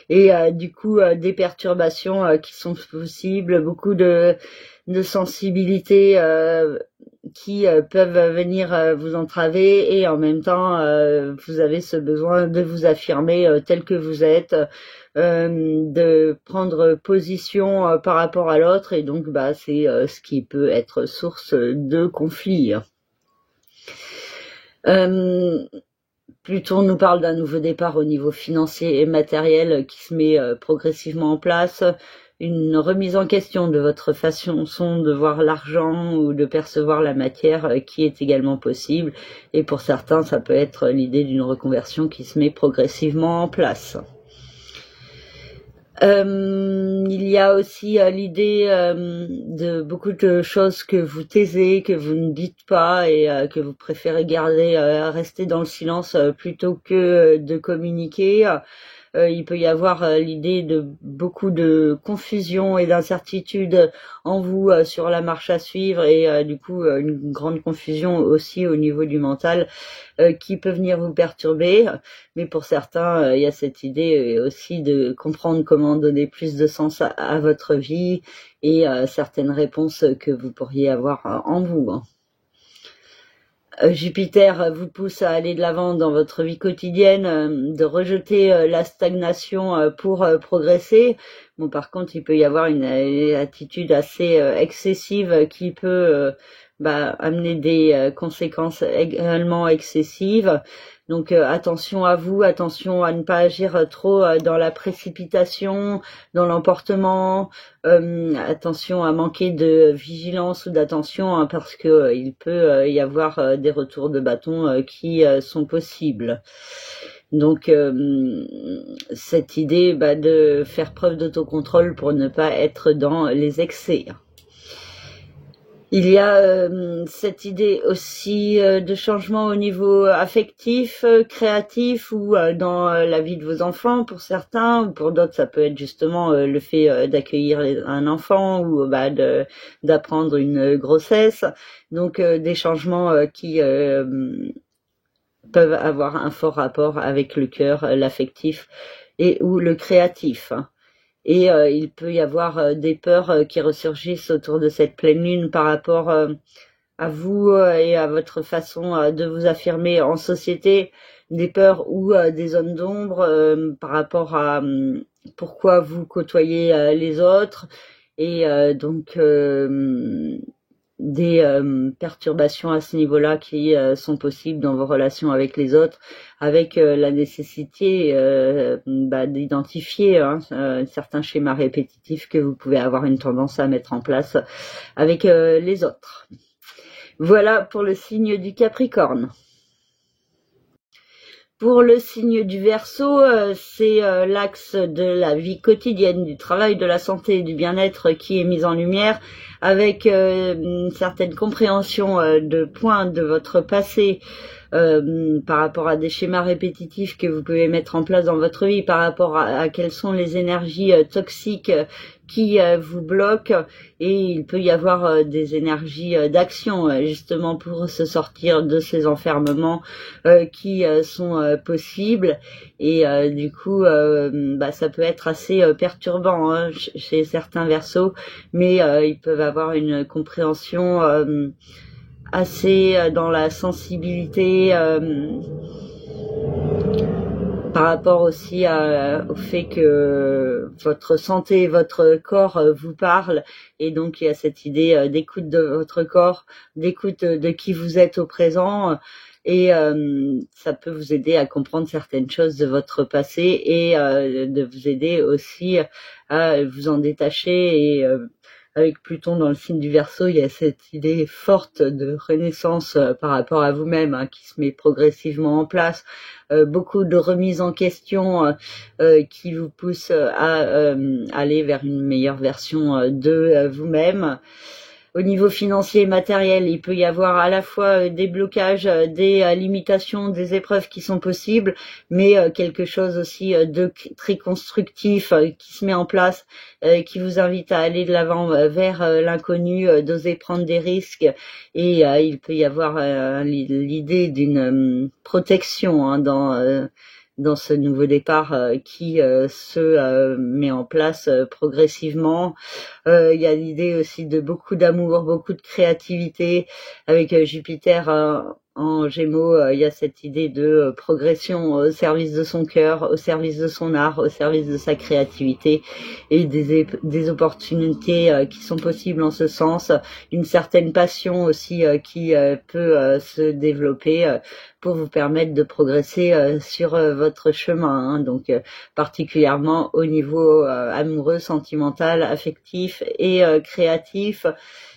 et du coup des perturbations qui sont possibles, beaucoup de sensibilité qui peuvent venir vous entraver et en même temps vous avez ce besoin de vous affirmer tel que vous êtes, de prendre position par rapport à l'autre et donc c'est ce qui peut être source de conflits. Pluton nous parle d'un nouveau départ au niveau financier et matériel qui se met progressivement en place, une remise en question de votre façon de voir l'argent ou de percevoir la matière qui est également possible. Et pour certains, ça peut être l'idée d'une reconversion qui se met progressivement en place. Il y a aussi l'idée de beaucoup de choses que vous taisez, que vous ne dites pas et que vous préférez garder, rester dans le silence plutôt que de communiquer. Il peut y avoir l'idée de beaucoup de confusion et d'incertitude en vous sur la marche à suivre et du coup une grande confusion aussi au niveau du mental qui peut venir vous perturber. Mais pour certains, il y a cette idée aussi de comprendre comment donner plus de sens à votre vie et certaines réponses que vous pourriez avoir en vous. Jupiter vous pousse à aller de l'avant dans votre vie quotidienne, de rejeter la stagnation pour progresser. Bon, par contre, il peut y avoir une attitude assez excessive qui peut amener des conséquences également excessives. Donc attention à vous, attention à ne pas agir trop dans la précipitation, dans l'emportement, attention à manquer de vigilance ou d'attention parce que il peut y avoir des retours de bâton qui sont possibles. Donc cette idée de faire preuve d'autocontrôle pour ne pas être dans les excès. Il y a cette idée aussi de changement au niveau affectif, créatif ou dans la vie de vos enfants pour certains, ou pour d'autres ça peut être justement le fait d'accueillir un enfant ou d'apprendre une grossesse. Donc des changements qui peuvent avoir un fort rapport avec le cœur, l'affectif et ou le créatif. Et il peut y avoir des peurs qui ressurgissent autour de cette pleine lune par rapport à vous et à votre façon de vous affirmer en société, des peurs ou des zones d'ombre par rapport à pourquoi vous côtoyez les autres et donc des perturbations à ce niveau-là qui sont possibles dans vos relations avec les autres, avec la nécessité d'identifier certains schémas répétitifs que vous pouvez avoir une tendance à mettre en place avec les autres. Voilà pour le signe du Capricorne. Pour le signe du Verseau, c'est l'axe de la vie quotidienne, du travail, de la santé et du bien-être qui est mis en lumière, avec une certaine compréhension de points de votre passé par rapport à des schémas répétitifs que vous pouvez mettre en place dans votre vie, par rapport à quelles sont les énergies toxiques qui vous bloquent, et il peut y avoir des énergies d'action justement pour se sortir de ces enfermements qui sont possibles, et du coup ça peut être assez perturbant chez certains Verseaux, mais ils peuvent avoir une compréhension assez dans la sensibilité par rapport aussi au fait que votre santé, votre corps vous parlent, et donc il y a cette idée d'écoute de votre corps, d'écoute de qui vous êtes au présent, et ça peut vous aider à comprendre certaines choses de votre passé et de vous aider aussi à vous en détacher. Et avec Pluton dans le signe du Verseau, il y a cette idée forte de renaissance par rapport à vous-même qui se met progressivement en place. Beaucoup de remises en question qui vous poussent à aller vers une meilleure version de vous-même. Au niveau financier et matériel, il peut y avoir à la fois des blocages, des limitations, des épreuves qui sont possibles, mais quelque chose aussi de très constructif qui se met en place, qui vous invite à aller de l'avant vers l'inconnu, d'oser prendre des risques, et il peut y avoir l'idée d'une protection dans ce nouveau départ qui se met en place progressivement. Il y a l'idée aussi de beaucoup d'amour, beaucoup de créativité. Avec Jupiter en Gémeaux, il y a cette idée de progression au service de son cœur, au service de son art, au service de sa créativité, et des opportunités qui sont possibles en ce sens. Une certaine passion aussi qui peut se développer pour vous permettre de progresser sur votre chemin, donc particulièrement au niveau amoureux, sentimental, affectif et créatif,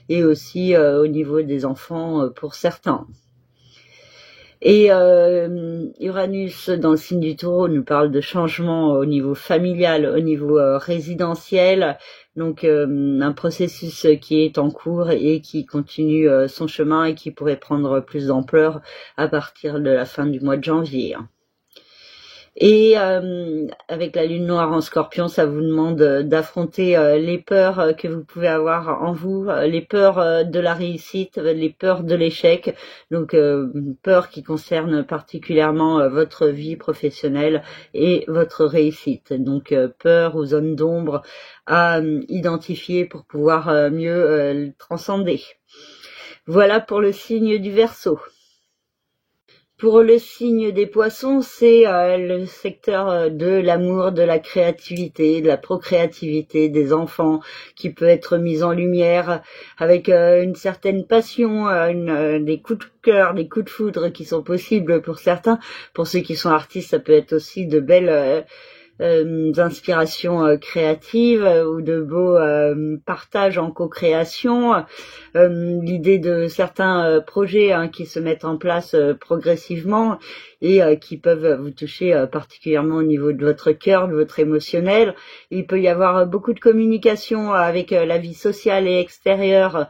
et aussi au niveau des enfants pour certains. Et Uranus dans le signe du Taureau nous parle de changement au niveau familial, au niveau résidentiel, donc un processus qui est en cours et qui continue son chemin et qui pourrait prendre plus d'ampleur à partir de la fin du mois de janvier. Et avec la lune noire en Scorpion, ça vous demande d'affronter les peurs que vous pouvez avoir en vous, les peurs de la réussite, les peurs de l'échec, donc peurs qui concernent particulièrement votre vie professionnelle et votre réussite, donc peurs ou zones d'ombre à identifier pour pouvoir mieux transcender. Voilà pour le signe du Verseau. Pour le signe des Poissons, c'est le secteur de l'amour, de la créativité, de la procréativité, des enfants qui peut être mis en lumière avec une certaine passion, des coups de cœur, des coups de foudre qui sont possibles pour certains. Pour ceux qui sont artistes, ça peut être aussi de belles inspirations créatives ou de beaux partages en co-création, l'idée de certains projets qui se mettent en place progressivement et qui peuvent vous toucher particulièrement au niveau de votre cœur, de votre émotionnel. Il peut y avoir beaucoup de communication avec la vie sociale et extérieure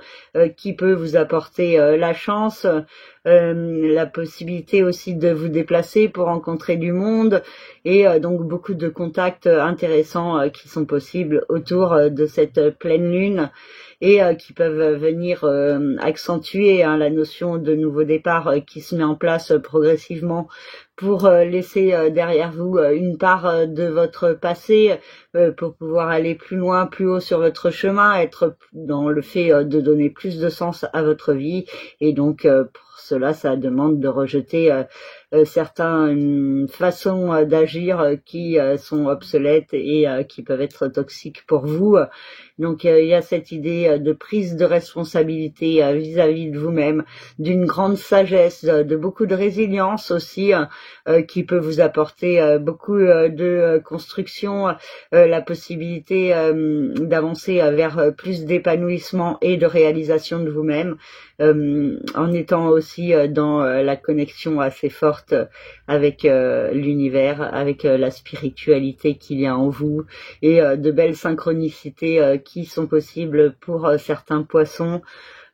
qui peut vous apporter la chance, la possibilité aussi de vous déplacer pour rencontrer du monde, et donc beaucoup de contacts intéressants qui sont possibles autour de cette pleine lune, et qui peuvent venir accentuer la notion de nouveau départ qui se met en place progressivement pour laisser derrière vous une part de votre passé, pour pouvoir aller plus loin, plus haut sur votre chemin, être dans le fait de donner plus de sens à votre vie. Et donc pour cela, ça demande de rejeter certaines façons d'agir qui sont obsolètes et qui peuvent être toxiques pour vous. Donc il y a cette idée de prise de responsabilité vis-à-vis de vous-même, d'une grande sagesse, de beaucoup de résilience aussi, qui peut vous apporter beaucoup de construction, la possibilité d'avancer vers plus d'épanouissement et de réalisation de vous-même, en étant aussi dans la connexion assez forte avec l'univers, avec la spiritualité qu'il y a en vous, et de belles synchronicités qui sont possibles pour certains poissons,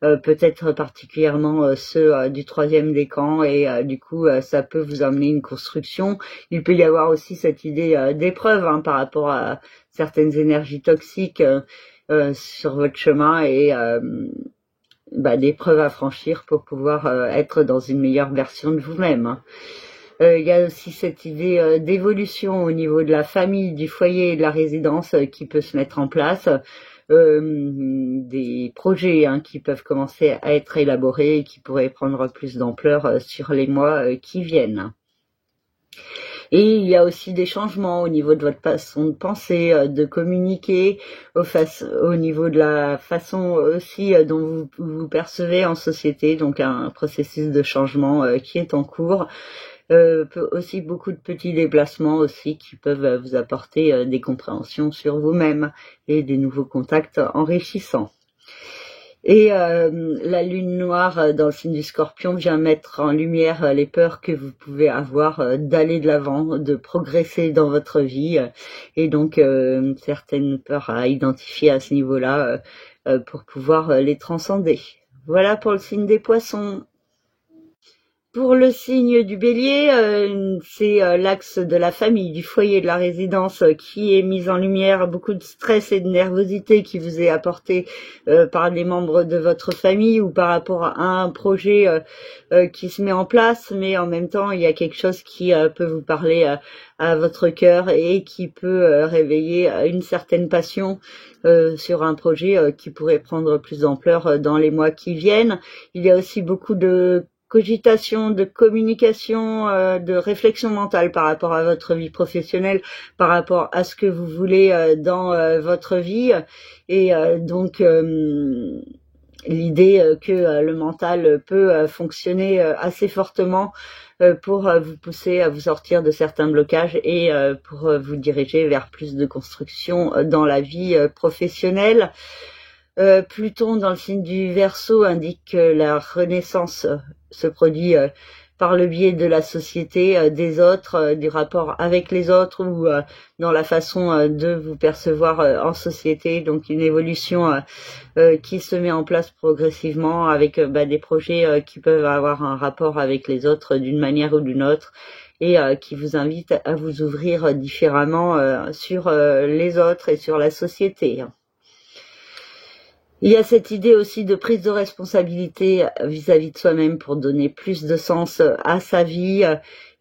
peut-être particulièrement ceux du 3e décan, et du coup ça peut vous amener une construction. Il peut y avoir aussi cette idée d'épreuve par rapport à certaines énergies toxiques sur votre chemin, et d'épreuves à franchir pour pouvoir être dans une meilleure version de vous-même. Il y a aussi cette idée d'évolution au niveau de la famille, du foyer et de la résidence qui peut se mettre en place. Des projets qui peuvent commencer à être élaborés et qui pourraient prendre plus d'ampleur sur les mois qui viennent. Et il y a aussi des changements au niveau de votre façon de penser, de communiquer, au niveau de la façon aussi dont vous vous percevez en société, donc un processus de changement qui est en cours. Aussi beaucoup de petits déplacements aussi qui peuvent vous apporter des compréhensions sur vous-même et des nouveaux contacts enrichissants. Et la lune noire dans le signe du Scorpion vient mettre en lumière les peurs que vous pouvez avoir d'aller de l'avant, de progresser dans votre vie, et donc certaines peurs à identifier à ce niveau-là pour pouvoir les transcender. Voilà pour le signe des Poissons. Pour le signe du Bélier, c'est l'axe de la famille, du foyer, de la résidence qui est mis en lumière, beaucoup de stress et de nervosité qui vous est apporté par les membres de votre famille ou par rapport à un projet qui se met en place, mais en même temps il y a quelque chose qui peut vous parler à votre cœur et qui peut réveiller une certaine passion sur un projet qui pourrait prendre plus d'ampleur dans les mois qui viennent. Il y a aussi beaucoup de cogitation, de communication, de réflexion mentale par rapport à votre vie professionnelle, par rapport à ce que vous voulez dans votre vie, et donc l'idée que le mental peut fonctionner assez fortement pour vous pousser à vous sortir de certains blocages et pour vous diriger vers plus de construction dans la vie professionnelle. Pluton dans le signe du Verseau indique que la renaissance se produit par le biais de la société, des autres, du rapport avec les autres, ou dans la façon de vous percevoir en société. Donc une évolution qui se met en place progressivement avec des projets qui peuvent avoir un rapport avec les autres d'une manière ou d'une autre, et qui vous invite à vous ouvrir différemment sur les autres et sur la société. Il y a cette idée aussi de prise de responsabilité vis-à-vis de soi-même pour donner plus de sens à sa vie,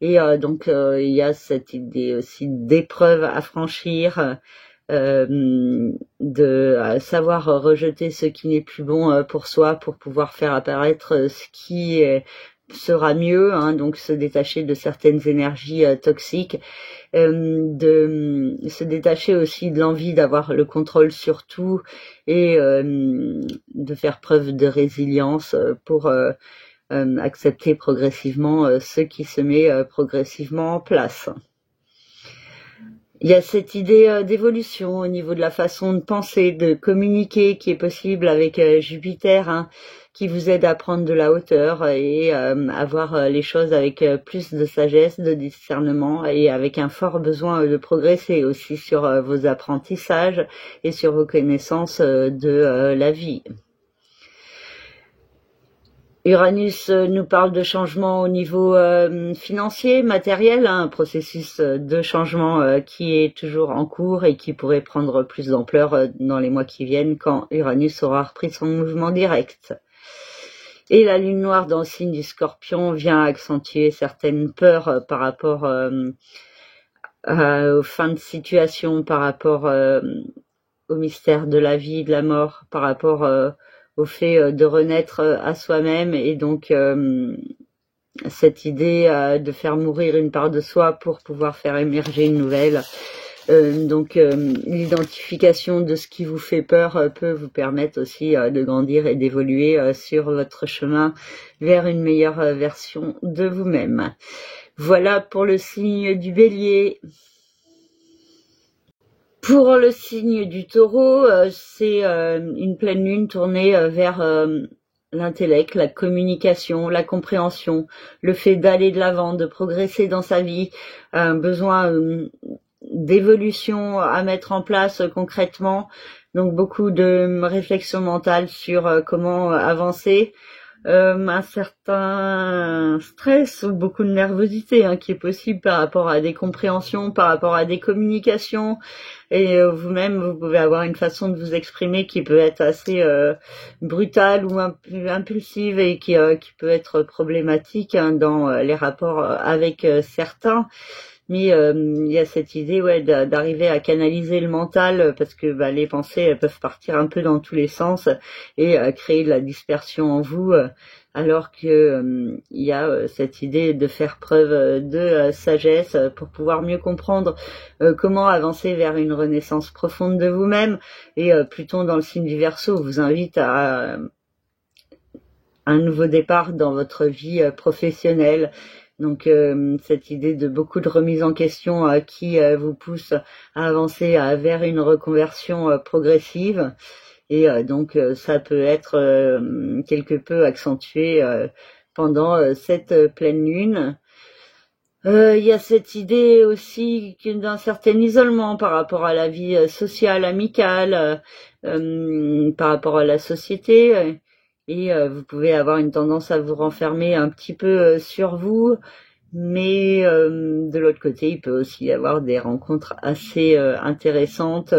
et donc il y a cette idée aussi d'épreuve à franchir, de savoir rejeter ce qui n'est plus bon pour soi pour pouvoir faire apparaître ce qui sera mieux, donc se détacher de certaines énergies toxiques, de se détacher aussi de l'envie d'avoir le contrôle sur tout, et de faire preuve de résilience pour accepter progressivement ce qui se met progressivement en place. Il y a cette idée d'évolution au niveau de la façon de penser, de communiquer qui est possible avec Jupiter, qui vous aide à prendre de la hauteur et à voir les choses avec plus de sagesse, de discernement, et avec un fort besoin de progresser aussi sur vos apprentissages et sur vos connaissances de la vie. Uranus nous parle de changement au niveau financier, matériel, un processus de changement qui est toujours en cours et qui pourrait prendre plus d'ampleur dans les mois qui viennent quand Uranus aura repris son mouvement direct. Et la lune noire dans le signe du Scorpion vient accentuer certaines peurs par rapport aux fins de situation, par rapport au mystère de la vie, de la mort, par rapport au fait de renaître à soi-même, et donc cette idée de faire mourir une part de soi pour pouvoir faire émerger une nouvelle. Donc l'identification de ce qui vous fait peur peut vous permettre aussi de grandir et d'évoluer sur votre chemin vers une meilleure version de vous-même. Voilà pour le signe du Bélier. Pour le signe du Taureau, c'est une pleine lune tournée vers l'intellect, la communication, la compréhension, le fait d'aller de l'avant, de progresser dans sa vie, un besoin d'évolution à mettre en place concrètement, donc beaucoup de réflexion mentale sur comment avancer, un certain stress ou beaucoup de nervosité qui est possible par rapport à des compréhensions, par rapport à des communications, et vous-même vous pouvez avoir une façon de vous exprimer qui peut être assez brutale ou impulsive, et qui peut être problématique dans les rapports avec certains. Mais il y a cette idée d'arriver à canaliser le mental, parce que les pensées elles peuvent partir un peu dans tous les sens et créer de la dispersion en vous, alors que il y a cette idée de faire preuve de sagesse pour pouvoir mieux comprendre comment avancer vers une renaissance profonde de vous-même. Et Pluton dans le signe du Verseau vous invite à un nouveau départ dans votre vie professionnelle. Donc cette idée de beaucoup de remise en question qui vous pousse à avancer vers une reconversion progressive, et donc ça peut être quelque peu accentué pendant cette pleine lune. Il y a cette idée aussi d'un certain isolement par rapport à la vie sociale, amicale, par rapport à la société. Et vous pouvez avoir une tendance à vous renfermer un petit peu sur vous, mais de l'autre côté, il peut aussi y avoir des rencontres assez intéressantes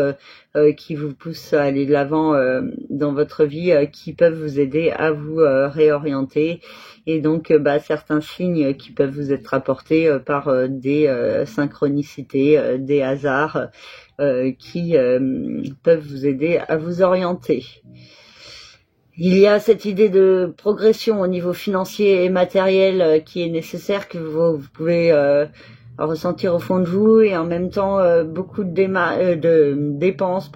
qui vous poussent à aller de l'avant dans votre vie, qui peuvent vous aider à vous réorienter. Et donc certains signes qui peuvent vous être apportés par des synchronicités, des hasards qui peuvent vous aider à vous orienter. Il y a cette idée de progression au niveau financier et matériel qui est nécessaire, que vous pouvez ressentir au fond de vous, et en même temps beaucoup de dépenses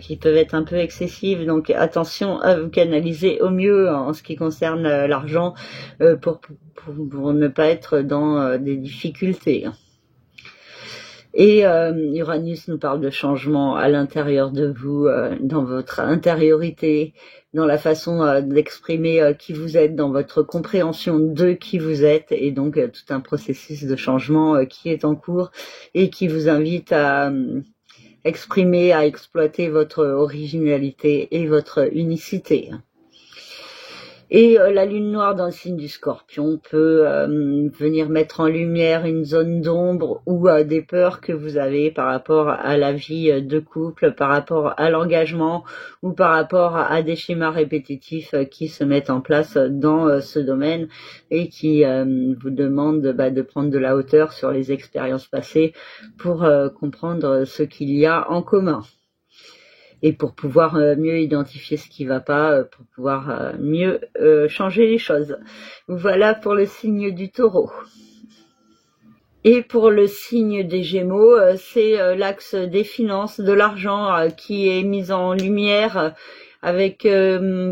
qui peuvent être un peu excessives. Donc attention à vous canaliser au mieux en ce qui concerne l'argent pour ne pas être dans des difficultés. Et Uranus nous parle de changement à l'intérieur de vous, dans votre intériorité, dans la façon d'exprimer qui vous êtes, dans votre compréhension de qui vous êtes, et donc tout un processus de changement qui est en cours et qui vous invite à exprimer, à exploiter votre originalité et votre unicité. Et la lune noire dans le signe du Scorpion peut venir mettre en lumière une zone d'ombre ou des peurs que vous avez par rapport à la vie de couple, par rapport à l'engagement, ou par rapport à des schémas répétitifs qui se mettent en place dans ce domaine, et qui vous demandent de prendre de la hauteur sur les expériences passées pour comprendre ce qu'il y a en commun. Et pour pouvoir mieux identifier ce qui va pas, pour pouvoir mieux changer les choses. Voilà pour le signe du Taureau. Et pour le signe des Gémeaux, c'est l'axe des finances, de l'argent qui est mis en lumière, avec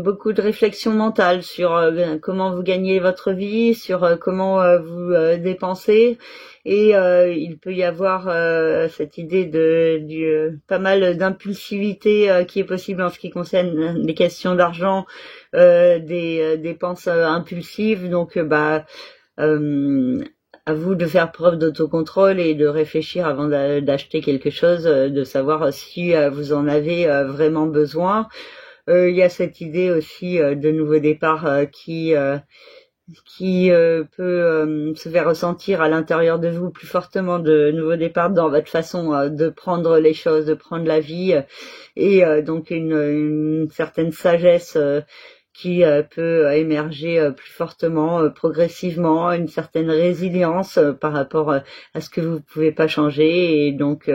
beaucoup de réflexion mentale sur comment vous gagnez votre vie, sur comment vous dépensez. Et il peut y avoir cette idée de pas mal d'impulsivité qui est possible en ce qui concerne les questions d'argent, des dépenses impulsives. Donc à vous de faire preuve d'autocontrôle et de réfléchir avant d'acheter quelque chose, de savoir si vous en avez vraiment besoin. Il y a cette idée aussi de nouveau départ qui peut se faire ressentir à l'intérieur de vous plus fortement, de nouveau départ dans votre façon de prendre les choses, de prendre la vie, et donc une certaine sagesse qui peut émerger plus fortement, progressivement, une certaine résilience par rapport à ce que vous pouvez pas changer, et donc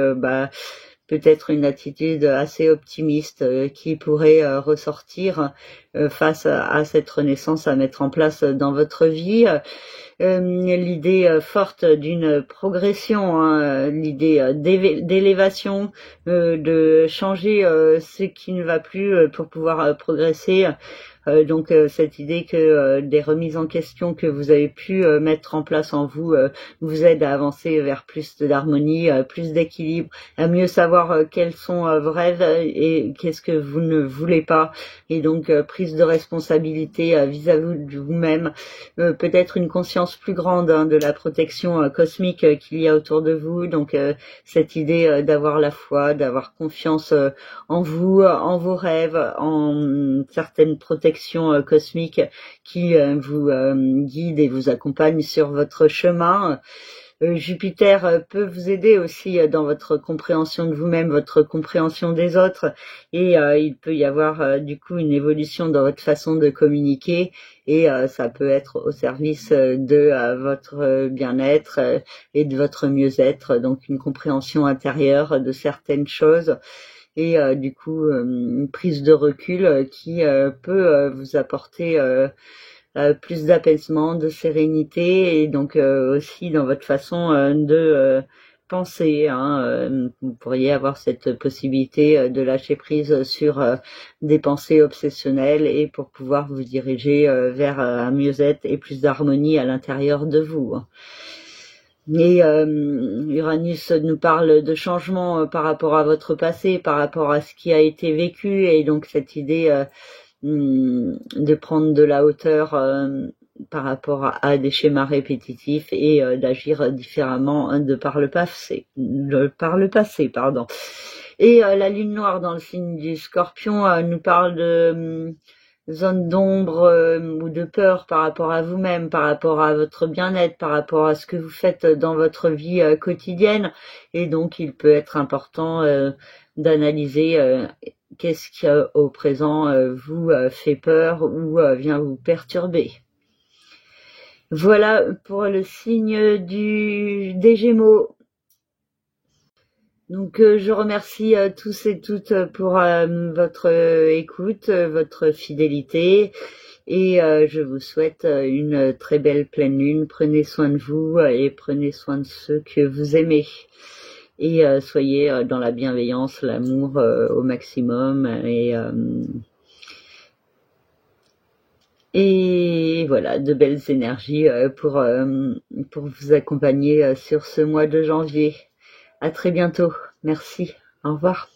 peut-être une attitude assez optimiste qui pourrait ressortir face à cette renaissance à mettre en place dans votre vie. L'idée forte d'une progression, hein, l'idée d'élévation, de changer ce qui ne va plus pour pouvoir progresser. Donc cette idée que des remises en question que vous avez pu mettre en place en vous vous aident à avancer vers plus d'harmonie, plus d'équilibre, à mieux savoir quels sont vos rêves et qu'est-ce que vous ne voulez pas, et donc prise de responsabilité vis-à-vis de vous-même, peut-être une conscience plus grande de la protection cosmique qu'il y a autour de vous. Donc cette idée d'avoir la foi, d'avoir confiance en vous, en vos rêves, en certaines protections cosmiques qui vous guident et vous accompagnent sur votre chemin. Jupiter peut vous aider aussi dans votre compréhension de vous-même, votre compréhension des autres, et il peut y avoir du coup une évolution dans votre façon de communiquer, et ça peut être au service de votre bien-être et de votre mieux-être, donc une compréhension intérieure de certaines choses, et du coup une prise de recul qui peut vous apporter plus d'apaisement, de sérénité, et donc aussi dans votre façon de penser, hein. Vous pourriez avoir cette possibilité de lâcher prise sur des pensées obsessionnelles, et pour pouvoir vous diriger vers un mieux-être et plus d'harmonie à l'intérieur de vous. Et Uranus nous parle de changement par rapport à votre passé, par rapport à ce qui a été vécu, et donc cette idée de prendre de la hauteur par rapport à des schémas répétitifs, et d'agir différemment de par le passé, pardon. Et la lune noire dans le signe du Scorpion nous parle de zone d'ombre ou de peur par rapport à vous-même, par rapport à votre bien-être, par rapport à ce que vous faites dans votre vie quotidienne, et donc il peut être important d'analyser qu'est-ce qui au présent vous fait peur ou vient vous perturber. Voilà pour le signe des Gémeaux. Donc je remercie tous et toutes pour votre écoute, votre fidélité, et je vous souhaite une très belle pleine lune. Prenez soin de vous et prenez soin de ceux que vous aimez, et soyez dans la bienveillance, l'amour au maximum, et voilà, de belles énergies pour vous accompagner sur ce mois de janvier. À très bientôt. Merci. Au revoir.